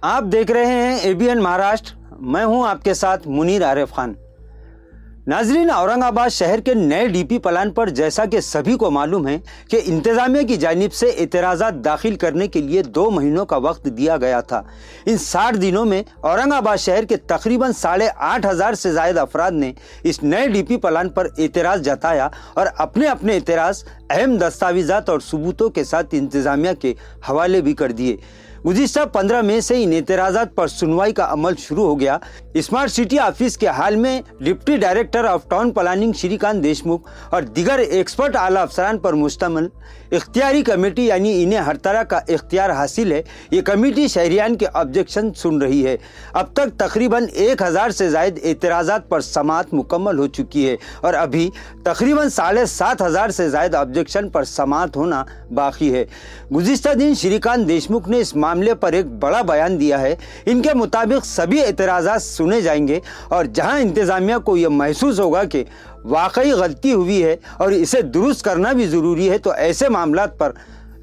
आप देख रहे हैं एबीएन महाराष्ट्र। मैं हूं आपके साथ मुनीर आरिफ खान। नाजरीन, औरंगाबाद शहर के नए डीपी प्लान पर जैसा कि सभी को मालूम है कि इंतजामिया की जानिब से एतराज़ात दाखिल करने के लिए 2 महीनों का वक्त दिया गया था। इन 60 दिनों में औरंगाबाद शहर के तकरीबन 8,500 से ज़ायद अफराद ने इस नए डीपी प्लान पर एतराज़ जताया और अपने अपने एतराज़ अहम दस्तावेज़ात और सबूतों के साथ इंतजामिया के हवाले भी कर दिए। गुज़िश्ता 15 मई से इन एतराज़ात पर सुनवाई का अमल शुरू हो गया। स्मार्ट सिटी ऑफिस के हाल में deputy director of town planning Shrikant Deshmukh और दीगर एक्सपर्ट आला अफसरान पर मुश्तमिल इख्तियारी कमेटी यानी इन्हें हर तरह का इख्तियार हासिल है। ये कमेटी शहरियान के ऑब्जेक्शन सुन रही है। अब तक तकरीबन 1000 से ज़ायद एतराज़ात पर समाअत मुकम्मल हो चुकी है और अभी तकरीबन 7,500 से ज़ायद ऑब्जेक्शन पर समाअत होना बाकी है। गुज़िश्ता दिन श्रीकांत देशमुख ने इस मामले पर एक बड़ा बयान दिया है। इनके मुताबिक सभी एतराज़ात सुने जाएंगे और जहां इंतजामिया को यह महसूस होगा कि वाकई गलती हुई है और इसे दुरुस्त करना भी ज़रूरी है तो ऐसे मामलात पर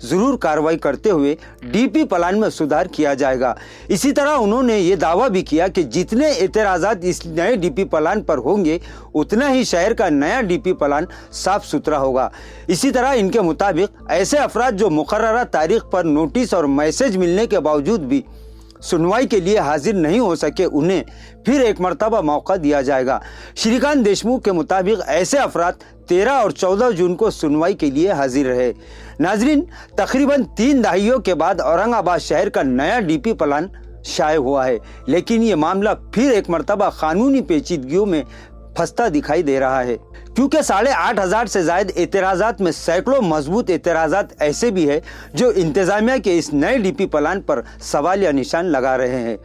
ज़रूर कार्रवाई करते हुए डीपी प्लान में सुधार किया जाएगा। इसी तरह उन्होंने ये दावा भी किया कि जितने एतराज़ात इस नए डीपी प्लान पर होंगे उतना ही शहर का नया डीपी प्लान साफ सुथरा होगा। इसी तरह इनके मुताबिक ऐसे अफराद जो मुकर्ररा तारीख पर नोटिस और मैसेज मिलने के बावजूद भी सुनवाई के लिए हाजिर नहीं हो सके उन्हें फिर एक मरतबा मौका दिया जाएगा। श्रीकांत देशमुख के मुताबिक ऐसे अफराद 13 और 14 जून को सुनवाई के लिए हाजिर रहे। नाजरीन, तकरीबन 3 दहाइयों के बाद औरंगाबाद शहर का नया डीपी प्लान शाये हुआ है, लेकिन ये मामला फिर एक मरतबा कानूनी पेचीदगियों में फंसता दिखाई दे रहा है, क्योंकि 8,500 से ज़ायद एतराज़ात में सैकड़ों मजबूत एतराज़ात ऐसे भी है जो इंतजामिया के इस नए डीपी प्लान पर सवाल या निशान लगा रहे हैं।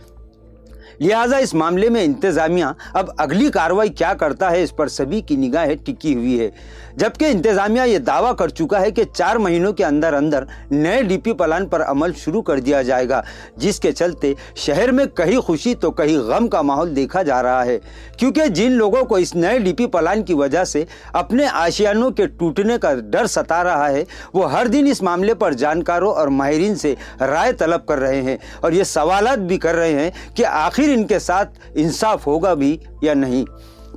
लिहाजा इस मामले में इंतजामिया अब अगली कार्रवाई क्या करता है इस पर सभी की निगाहें टिकी हुई है। जबकि इंतजामिया ये दावा कर चुका है कि 4 महीनों के अंदर अंदर नए डीपी प्लान पर अमल शुरू कर दिया जाएगा, जिसके चलते शहर में कहीं खुशी तो कहीं गम का माहौल देखा जा रहा है। क्योंकि जिन लोगों को इस नए डीपी प्लान की वजह से अपने आशियानों के टूटने का डर सता रहा है, वो हर दिन इस मामले पर जानकारों और माहिरीन से राय तलब कर रहे हैं और ये सवालात भी कर रहे हैं कि आखिर इनके साथ इंसाफ होगा भी या नहीं।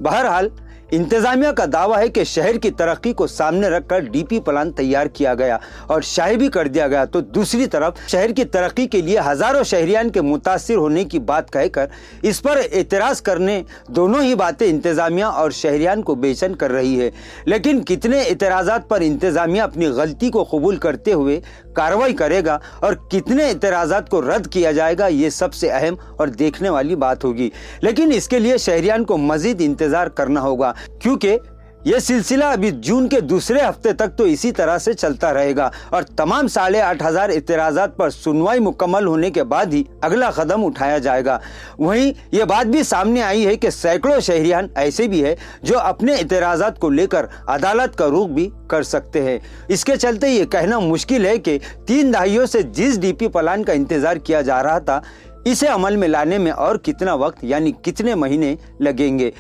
बहरहाल इंतजामिया का दावा है कि शहर की तरक्की को सामने रखकर डीपी प्लान तैयार किया गया और शाये भी कर दिया गया, तो दूसरी तरफ शहर की तरक्की के लिए हजारों शहरियान के मुतासिर होने की बात कहकर इस पर एतराज़ करने, दोनों ही बातें इंतजामिया और शहरियान को बेचैन कर रही है। लेकिन कितने एतराज़ात पर इंतजामिया अपनी गलती को कबूल करते हुए कार्रवाई करेगा और कितने एतराज़ात को रद्द किया जाएगा, ये सबसे अहम और देखने वाली बात होगी। लेकिन इसके लिए शहरियान को मज़ीद इंतज़ार करना होगा, क्योंकि यह सिलसिला अभी जून के दूसरे हफ्ते तक तो इसी तरह से चलता रहेगा और तमाम 8,500 एतराज़ात पर सुनवाई मुकम्मल होने के बाद ही अगला कदम उठाया जाएगा। वहीं ये बात भी सामने आई है कि सैकड़ों शहरियान ऐसे भी है जो अपने एतराज़ात को लेकर अदालत का रुख भी कर सकते हैं। इसके चलते ये कहना मुश्किल है कि 3 दहाइयों से जिस डीपी प्लान का इंतजार किया जा रहा था, इसे अमल में लाने में और कितना वक्त यानी कितने महीने लगेंगे।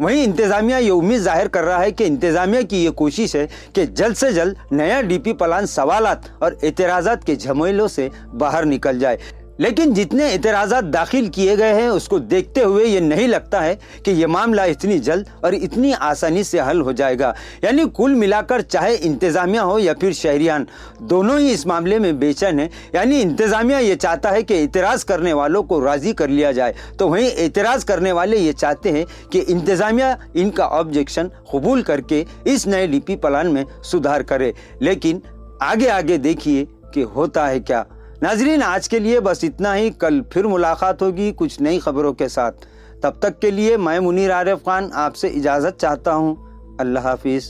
वहीं इंतजामिया ये उम्मीद जाहिर कर रहा है कि इंतजामिया की ये कोशिश है कि जल्द से जल्द नया डीपी प्लान सवालात और एतराज़ात के झमेलों से बाहर निकल जाए। लेकिन जितने एतराज़ात दाखिल किए गए हैं उसको देखते हुए ये नहीं लगता है कि ये मामला इतनी जल्द और इतनी आसानी से हल हो जाएगा। यानी कुल मिलाकर चाहे इंतजामिया हो या फिर शहरियान, दोनों ही इस मामले में बेचैन है। यानी इंतजामिया ये चाहता है कि एतराज़ करने वालों को राज़ी कर लिया जाए, तो वहीं एतराज़ करने वाले ये चाहते हैं कि इंतजामिया इनका ऑब्जेक्शन कबूल करके इस नए डीपी प्लान में सुधार करे। लेकिन आगे आगे देखिए कि होता है क्या। नाजरीन, आज के लिए बस इतना ही। कल फिर मुलाकात होगी कुछ नई खबरों के साथ। तब तक के लिए मैं मुनीर आरिफ खान आपसे इजाज़त चाहता हूँ। अल्लाह हाफिज़।